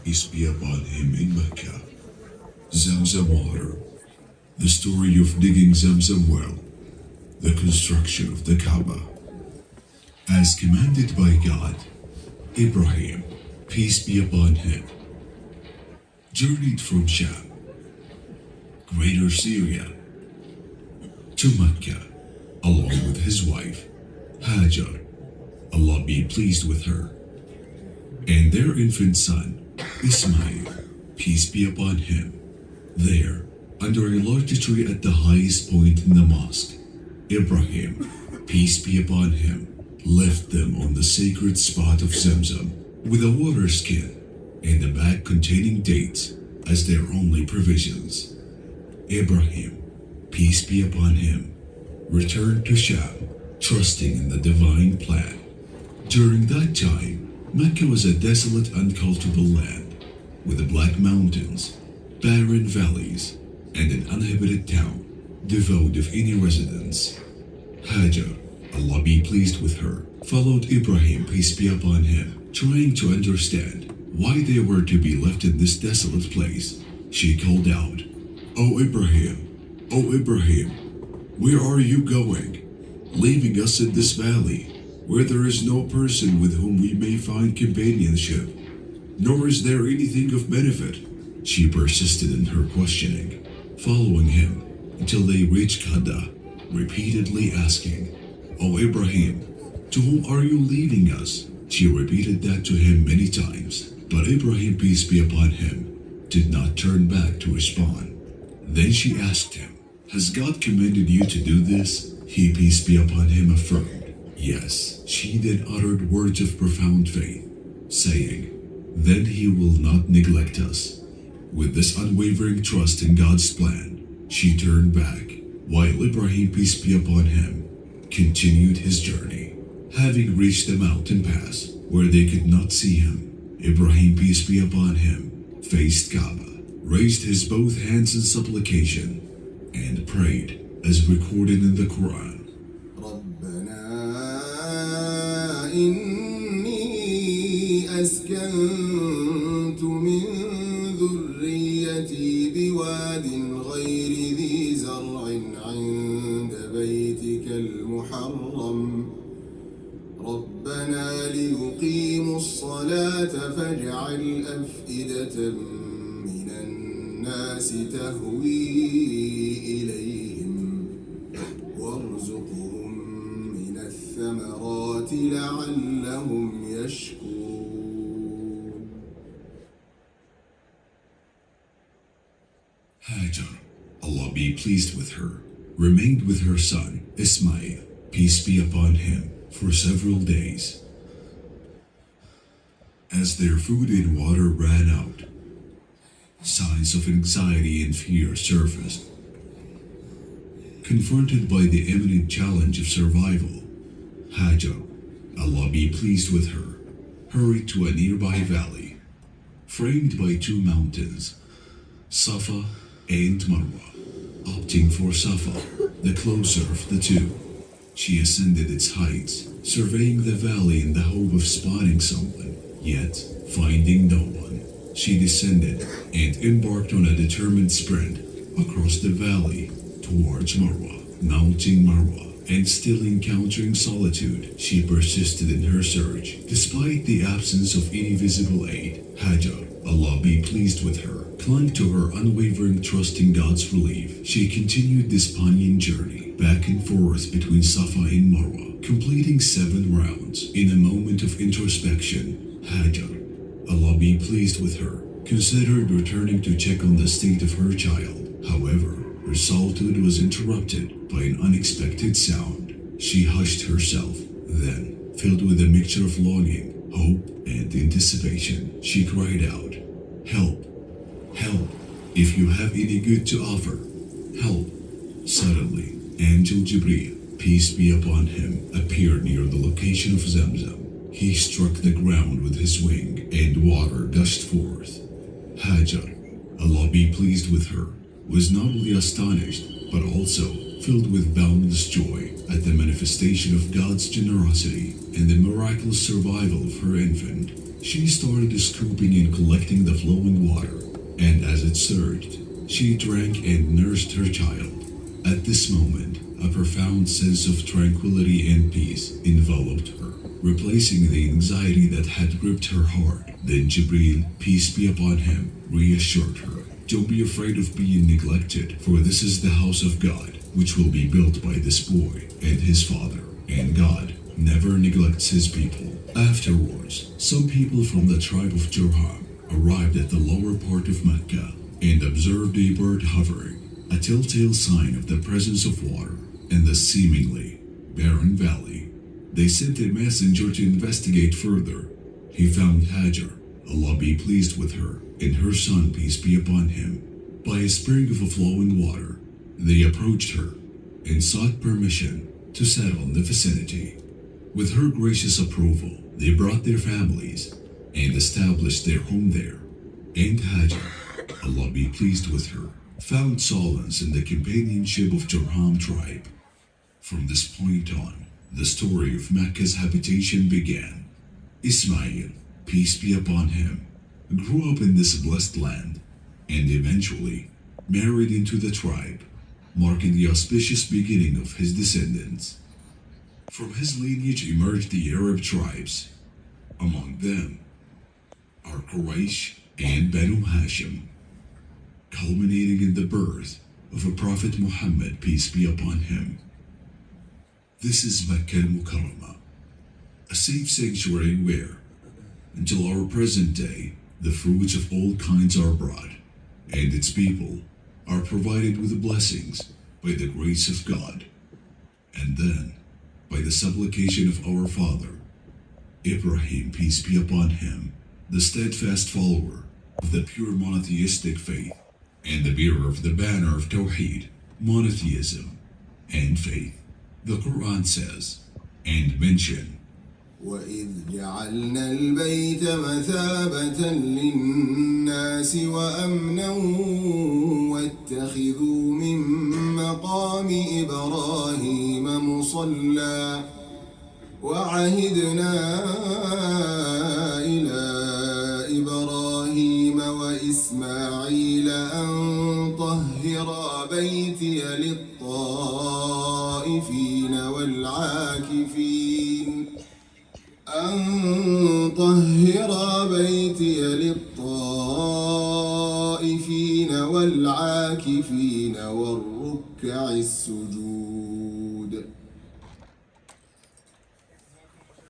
peace be upon him in Mecca. Zamzam water, the story of digging Zamzam well, the construction of the Kaaba. As commanded by God, Ibrahim, peace be upon him, journeyed from Sham, Greater Syria, to Mecca, along with his wife, Hajar, Allah be pleased with her, and their infant son, Ismail, peace be upon him. There, under a large tree at the highest point in the mosque, Ibrahim, peace be upon him, left them on the sacred spot of Zamzam with a water skin and a bag containing dates as their only provisions. Ibrahim, peace be upon him, returned to Sham, trusting in the divine plan. During that time, Mecca was a desolate, uncultivable land with black mountains, barren valleys, and an uninhabited town devoid of any residents. Hajar, Allah be pleased with her, followed Ibrahim, peace be upon him, trying to understand why they were to be left in this desolate place. She called out, "O Ibrahim, O Ibrahim, where are you going, leaving us in this valley, where there is no person with whom we may find companionship, nor is there anything of benefit?" She persisted in her questioning, following him until they reached Qada, repeatedly asking, "O Ibrahim, to whom are you leaving us?" She repeated that to him many times, but Ibrahim, peace be upon him, did not turn back to respond. Then she asked him, "Has God commanded you to do this?" He, peace be upon him, affirmed, "Yes." She then uttered words of profound faith, saying, "Then he will not neglect us." With this unwavering trust in God's plan, she turned back, while Ibrahim, peace be upon him, continued his journey. Having reached the mountain pass where they could not see him, Ibrahim, peace be upon him, faced Kaaba, raised his both hands in supplication, and prayed as recorded in the Quran. إني أسكنت من ذريتي بواد غير ذي زرع عند بيتك المحرم ربنا ليقيموا الصلاة فاجعل أفئدة من الناس تهوي إليهم وارزقهم من الثمرات لعلهم يشكرون. Hajar, Allah be pleased with her, remained with her son, Ismail, peace be upon him, for several days. As their food and water ran out, signs of anxiety and fear surfaced. Confronted by the imminent challenge of survival, Hajar, Allah be pleased with her, hurried to a nearby valley, framed by two mountains, Safa and Marwa. Opting for Safa, the closer of the two, she ascended its heights, surveying the valley in the hope of spotting someone. Yet, finding no one, she descended and embarked on a determined sprint across the valley towards Marwa. Mounting Marwa and still encountering solitude, she persisted in her search. Despite the absence of any visible aid, Hajar, Allah be pleased with her, clung to her unwavering trust in God's relief. She continued this poignant journey, back and forth between Safa and Marwa, completing 7 rounds. In a moment of introspection, Hajar, Allah be pleased with her, considered returning to check on the state of her child. However, her solitude was interrupted by an unexpected sound. She hushed herself. Then, filled with a mixture of longing, hope, and anticipation, she cried out, "Help! Help! If you have any good to offer, help!" Suddenly, Angel Jibreel, peace be upon him, appeared near the location of Zamzam. He struck the ground with his wing, and water gushed forth. Hajar, Allah be pleased with her, was not only astonished, but also filled with boundless joy at the manifestation of God's generosity and the miraculous survival of her infant. She started scooping and collecting the flowing water, and as it surged, she drank and nursed her child. At this moment, a profound sense of tranquility and peace enveloped her, replacing the anxiety that had gripped her heart. Then Jibril, peace be upon him, reassured her, "Don't be afraid of being neglected, for this is the house of God, which will be built by this boy and his father, and God never neglects his people." Afterwards, some people from the tribe of Jurham arrived at the lower part of Mecca and observed a bird hovering, a telltale sign of the presence of water in the seemingly barren valley. They sent a messenger to investigate further. He found Hajar, Allah be pleased with her, and her son, peace be upon him, by a spring of flowing water. They approached her and sought permission to settle in the vicinity. With her gracious approval, they brought their families and established their home there. And Hajar, Allah be pleased with her, found solace in the companionship of Jurham tribe. From this point on, the story of Mecca's habitation began. Ismail, peace be upon him, grew up in this blessed land and eventually married into the tribe, marking the auspicious beginning of his descendants. From his lineage emerged the Arab tribes. Among them are Quraysh and Banu Hashim, culminating in the birth of a Prophet Muhammad, peace be upon him. This is Mecca al-Mukarramah, a safe sanctuary where, until our present day, the fruits of all kinds are brought, and its people are provided with blessings by the grace of God, and then by the supplication of our father, Ibrahim, peace be upon him, the steadfast follower of the pure monotheistic faith, and the bearer of the banner of Tawheed, monotheism, and faith. The Quran says, and mention, وَإِذْ جَعَلْنَا الْبَيْتَ مَثَابَةً لِلنَّاسِ وَأَمْنًا وَاتَّخِذُوا مِن مَّقَامِ إِبْرَاهِيمَ مُصَلًّى وَعَهِدْنَا إِلَى إِبْرَاهِيمَ وَإِسْمَاعِيلَ أَن طَهِّرَا بَيْتِيَ لِلطَّائِفِينَ والعاكفين